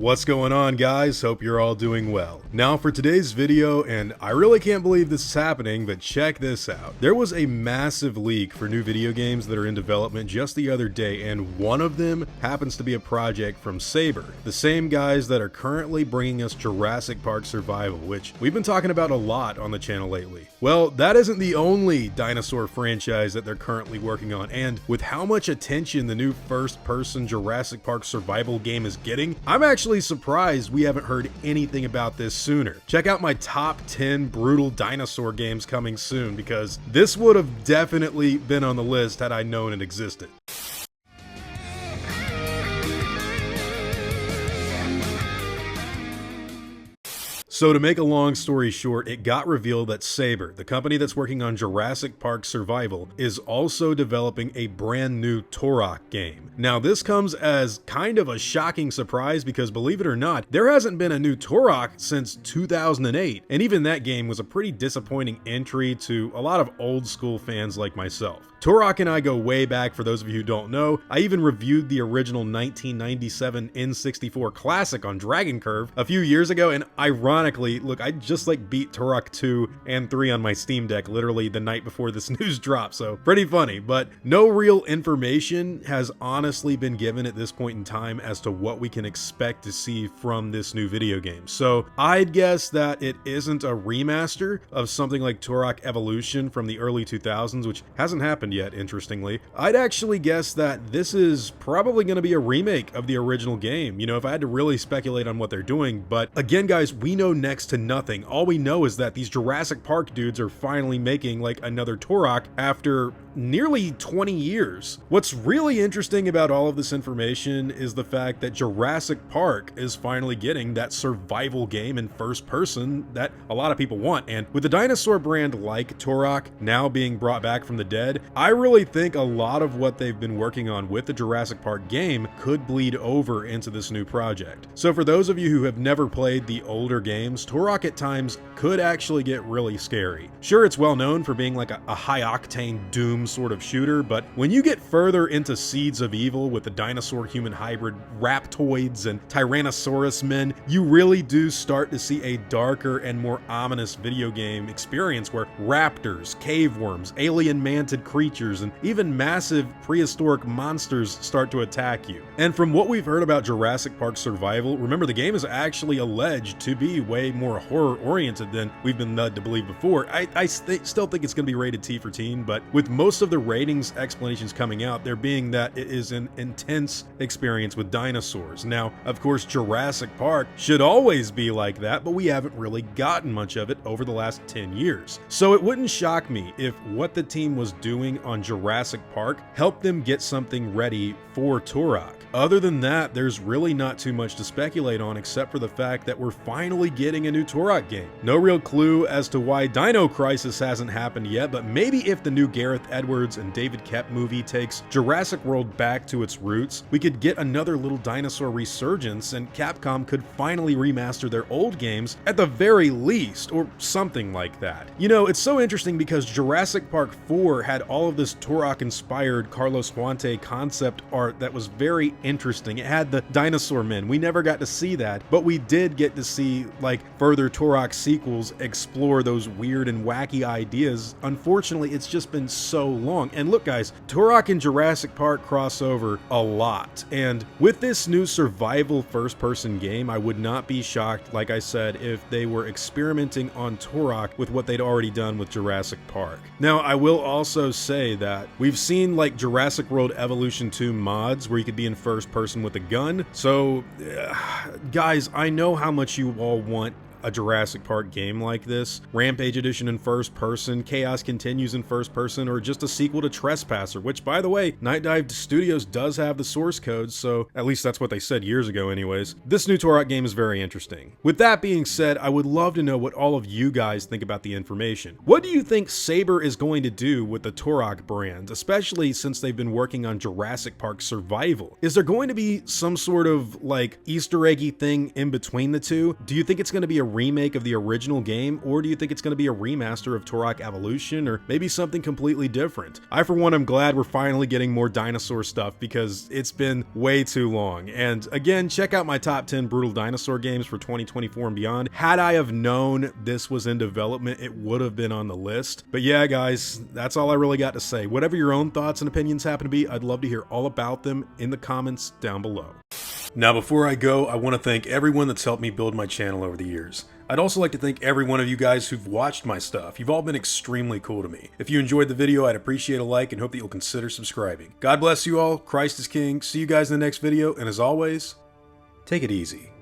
What's going on, guys? Hope you're all doing well. Now for today's video, and I really can't believe this is happening, but check this out. There was a massive leak for new video games that are in development just the other day, and one of them happens to be a project from Saber, the same guys that are currently bringing us Jurassic Park Survival, which we've been talking about a lot on the channel lately. Well, that isn't the only dinosaur franchise that they're currently working on, and with how much attention the new first-person Jurassic Park Survival game is getting, I'm actually surprised we haven't heard anything about this sooner. Check out my top 10 brutal dinosaur games coming soon, because this would have definitely been on the list had I known it existed. So to make a long story short, it got revealed that Saber, the company that's working on Jurassic Park Survival, is also developing a brand new Turok game. Now this comes as kind of a shocking surprise because, believe it or not, there hasn't been a new Turok since 2008, and even that game was a pretty disappointing entry to a lot of old school fans like myself. Turok and I go way back, for those of you who don't know. I even reviewed the original 1997 N64 classic on Dragon Curve a few years ago, and ironically, look, I just beat Turok 2 and 3 on my Steam Deck literally the night before this news dropped, so pretty funny. But no real information has honestly been given at this point in time as to what we can expect to see from this new video game. So I'd guess that it isn't a remaster of something like Turok Evolution from the early 2000s, which hasn't happened yet, interestingly. I'd actually guess that this is probably going to be a remake of the original game, you know, if I had to really speculate on what they're doing. But again, guys, we know next to nothing. All we know is that these Jurassic Park dudes are finally making like another Turok after nearly 20 years. What's really interesting about all of this information is the fact that Jurassic Park is finally getting that survival game in first person that a lot of people want. And with a dinosaur brand like Turok now being brought back from the dead, I really think a lot of what they've been working on with the Jurassic Park game could bleed over into this new project. So for those of you who have never played the older games, Turok at times could actually get really scary. Sure, it's well known for being like a high-octane Doom sort of shooter, but when you get further into Seeds of Evil with the dinosaur-human hybrid Raptoids and Tyrannosaurus men, you really do start to see a darker and more ominous video game experience where raptors, cave worms, alien mantid creatures, and even massive prehistoric monsters start to attack you. And from what we've heard about Jurassic Park Survival, remember the game is actually alleged to be way more horror-oriented than we've been led to believe before. I still think it's going to be rated T for teen, but with most of the ratings explanations coming out, there being that it is an intense experience with dinosaurs. Now, of course, Jurassic Park should always be like that, but we haven't really gotten much of it over the last 10 years. So it wouldn't shock me if what the team was doing on Jurassic Park helped them get something ready for Turok. Other than that, there's really not too much to speculate on except for the fact that we're finally getting a new Turok game. No real clue as to why Dino Crisis hasn't happened yet, but maybe if the new Gareth Edwards and David Koepp movie takes Jurassic World back to its roots, we could get another little dinosaur resurgence and Capcom could finally remaster their old games at the very least, or something like that. You know, it's so interesting because Jurassic Park 4 had all of this Turok-inspired Carlos Huante concept art that was very interesting. It had the dinosaur men. We never got to see that, but we did get to see like further Turok sequels explore those weird and wacky ideas. Unfortunately, it's just been so long. And look, guys, Turok and Jurassic Park cross over a lot. And with this new survival first-person game, I would not be shocked, like I said, if they were experimenting on Turok with what they'd already done with Jurassic Park. Now, I will also say that we've seen like Jurassic World Evolution 2 mods where you could be in first person with a gun. So, guys, I know how much you all want a Jurassic Park game like this. Rampage Edition in first person, Chaos Continues in first person, or just a sequel to Trespasser, which, by the way, Night Dive Studios does have the source code, so at least that's what they said years ago anyways. This new Turok game is very interesting. With that being said, I would love to know what all of you guys think about the information. What do you think Saber is going to do with the Turok brand, especially since they've been working on Jurassic Park Survival? Is there going to be some sort of like Easter eggy thing in between the two? Do you think it's going to be a remake of the original game, or do you think it's going to be a remaster of Turok Evolution, or maybe something completely different? I, for one, am glad we're finally getting more dinosaur stuff because it's been way too long. And again, check out my top 10 brutal dinosaur games for 2024 and beyond. Had I have known this was in development, it would have been on the list. But yeah, guys, that's all I really got to say. Whatever your own thoughts and opinions happen to be, I'd love to hear all about them in the comments down below. Now, before I go, I want to thank everyone that's helped me build my channel over the years. I'd also like to thank every one of you guys who've watched my stuff. You've all been extremely cool to me. If you enjoyed the video, I'd appreciate a like and hope that you'll consider subscribing. God bless you all. Christ is King. See you guys in the next video, and as always, take it easy.